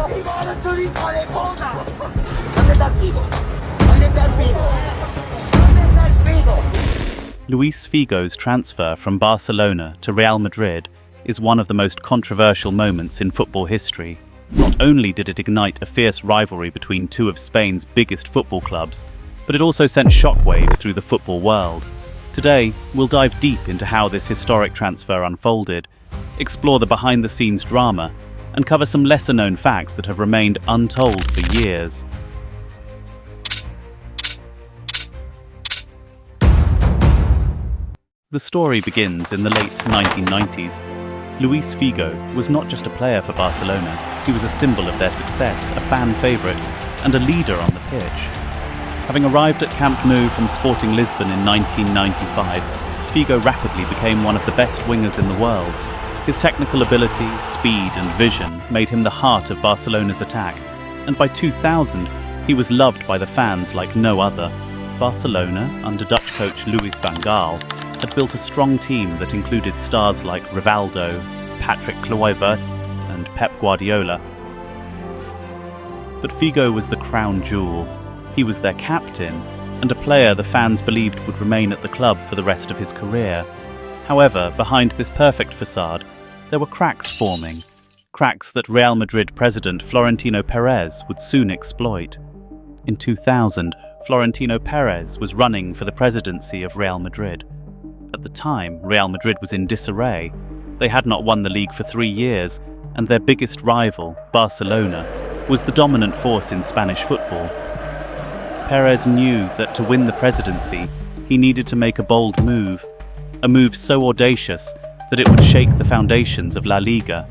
¡Eres un hijo de puta! ¿Dónde está el Figo? ¿Dónde está el Figo? ¿Dónde está el Figo? Luis Figo's transfer from Barcelona to Real Madrid is one of the most controversial moments in football history. Not only did it ignite a fierce rivalry between two of Spain's biggest football clubs, but it also sent shockwaves through the football world. Today, we'll dive deep into how this historic transfer unfolded, explore the behind-the-scenes drama, and cover some lesser-known facts that have remained untold for years. The story begins in the late 1990s. Luis Figo was not just a player for Barcelona, he was a symbol of their success, a fan favourite, and a leader on the pitch. Having arrived at Camp Nou from Sporting Lisbon in 1995, Figo rapidly became one of the best wingers in the world. His technical ability, speed and vision made him the heart of Barcelona's attack, and by 2000 he was loved by the fans like no other. Barcelona, under Dutch coach Louis van Gaal, had built a strong team that included stars like Rivaldo, Patrick Kluivert and Pep Guardiola. But Figo was the crown jewel. He was their captain, and a player the fans believed would remain at the club for the rest of his career. However, behind this perfect facade, there were cracks forming. Cracks that Real Madrid president Florentino Perez would soon exploit. In 2000, Florentino Perez was running for the presidency of Real Madrid. At the time, Real Madrid was in disarray. They had not won the league for 3 years, and their biggest rival, Barcelona, was the dominant force in Spanish football. Perez knew that to win the presidency, he needed to make a bold move, a move so audacious that it would shake the foundations of La Liga.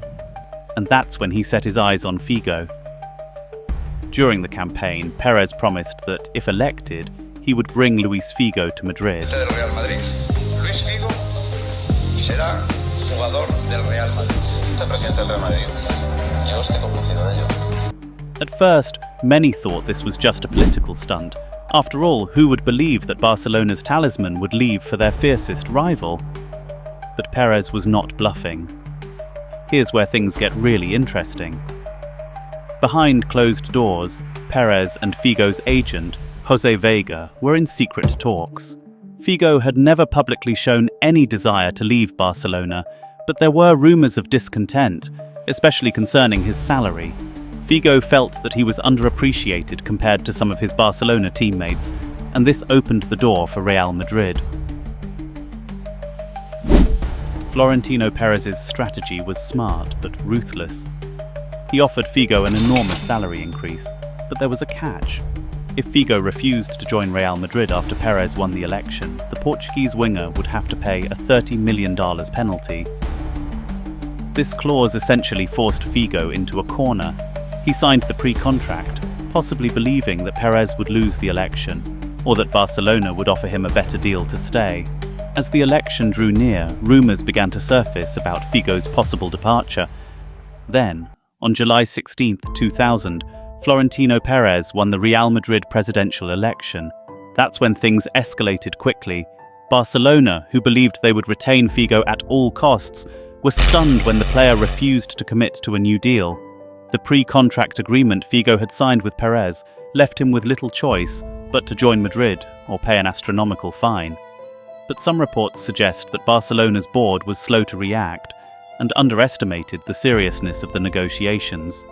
And that's when he set his eyes on Figo. During the campaign, Perez promised that, if elected, he would bring Luis Figo to Madrid. Del Real Madrid. Luis Figo será jugador del Real Madrid. Presidente del Real Madrid. Yo estoy convencido de ello. At first, many thought this was just a political stunt. After all, who would believe that Barcelona's talisman would leave for their fiercest rival? But Perez was not bluffing. Here's where things get really interesting. Behind closed doors, Perez and Figo's agent, Jose Vega, were in secret talks. Figo had never publicly shown any desire to leave Barcelona, but there were rumours of discontent, especially concerning his salary. Figo felt that he was underappreciated compared to some of his Barcelona teammates, and this opened the door for Real Madrid. Florentino Perez's strategy was smart but ruthless. He offered Figo an enormous salary increase, but there was a catch. If Figo refused to join Real Madrid after Perez won the election, the Portuguese winger would have to pay a $30 million penalty. This clause essentially forced Figo into a corner. He signed the pre-contract, possibly believing that Perez would lose the election, or that Barcelona would offer him a better deal to stay. As the election drew near, rumours began to surface about Figo's possible departure. Then, on July 16, 2000, Florentino Perez won the Real Madrid presidential election. That's when things escalated quickly. Barcelona, who believed they would retain Figo at all costs, were stunned when the player refused to commit to a new deal. The pre-contract agreement Figo had signed with Perez left him with little choice but to join Madrid or pay an astronomical fine. But some reports suggest that Barcelona's board was slow to react and underestimated the seriousness of the negotiations.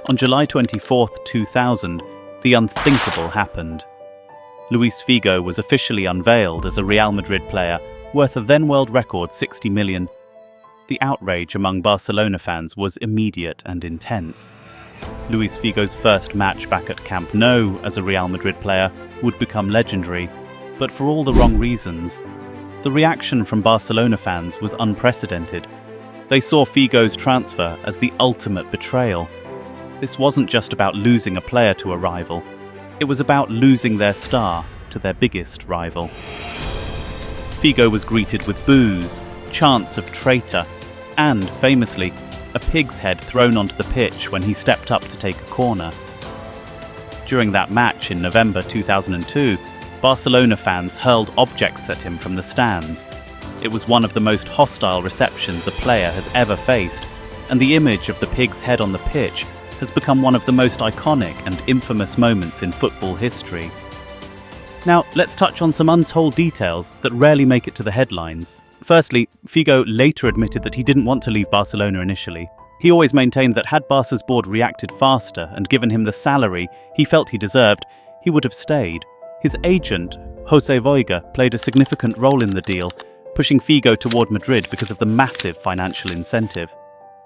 On July 24, 2000, the unthinkable happened. Luis Figo was officially unveiled as a Real Madrid player worth a then-world record $60 million. The outrage among Barcelona fans was immediate and intense. Luis Figo's first match back at Camp Nou as a Real Madrid player would become legendary, but for all the wrong reasons. The reaction from Barcelona fans was unprecedented. They saw Figo's transfer as the ultimate betrayal. This wasn't just about losing a player to a rival, it was about losing their star to their biggest rival. Figo was greeted with boos, chants of traitor, and, famously, a pig's head thrown onto the pitch when he stepped up to take a corner. During that match in November 2002, Barcelona fans hurled objects at him from the stands. It was one of the most hostile receptions a player has ever faced, and the image of the pig's head on the pitch has become one of the most iconic and infamous moments in football history. Now, let's touch on some untold details that rarely make it to the headlines. Firstly, Figo later admitted that he didn't want to leave Barcelona initially. He always maintained that had Barca's board reacted faster and given him the salary he felt he deserved, he would have stayed. His agent, José Voiga, played a significant role in the deal, pushing Figo toward Madrid because of the massive financial incentive.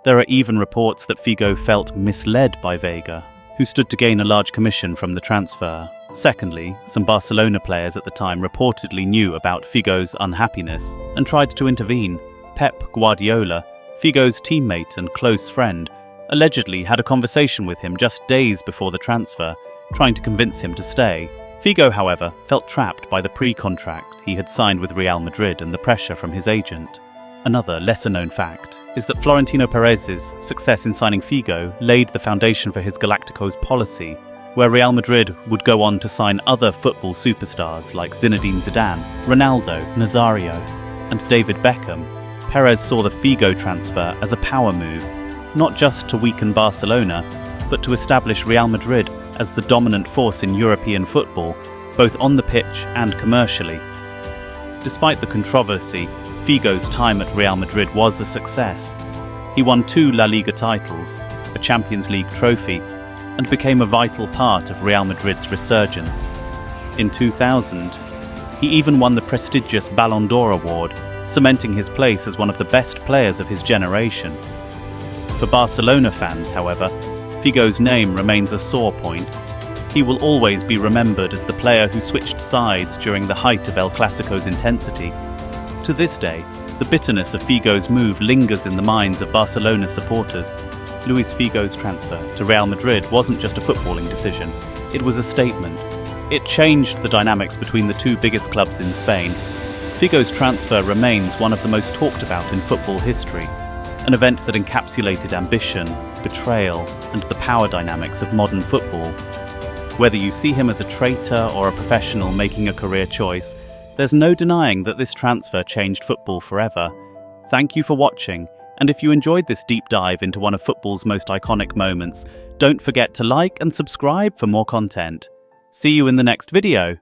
There are even reports that Figo felt misled by Vega, who stood to gain a large commission from the transfer. Secondly, some Barcelona players at the time reportedly knew about Figo's unhappiness and tried to intervene. Pep Guardiola, Figo's teammate and close friend, allegedly had a conversation with him just days before the transfer, trying to convince him to stay. Figo, however, felt trapped by the pre-contract he had signed with Real Madrid and the pressure from his agent. Another lesser-known fact is that Florentino Perez's success in signing Figo laid the foundation for his Galacticos policy, where Real Madrid would go on to sign other football superstars like Zinedine Zidane, Ronaldo, Nazario, and David Beckham. Perez saw the Figo transfer as a power move, not just to weaken Barcelona, but to establish Real Madrid as the dominant force in European football, both on the pitch and commercially. Despite the controversy, Figo's time at Real Madrid was a success. He won 2 La Liga titles, a Champions League trophy, and became a vital part of Real Madrid's resurgence. In 2000, he even won the prestigious Ballon d'Or award, cementing his place as one of the best players of his generation. For Barcelona fans, however, Figo's name remains a sore point. He will always be remembered as the player who switched sides during the height of El Clasico's intensity. To this day, the bitterness of Figo's move lingers in the minds of Barcelona supporters. Luis Figo's transfer to Real Madrid wasn't just a footballing decision, it was a statement. It changed the dynamics between the 2 biggest clubs in Spain. Figo's transfer remains one of the most talked about in football history, an event that encapsulated ambition, betrayal, and the power dynamics of modern football. Whether you see him as a traitor or a professional making a career choice, there's no denying that this transfer changed football forever. Thank you for watching, and if you enjoyed this deep dive into one of football's most iconic moments, don't forget to like and subscribe for more content. See you in the next video.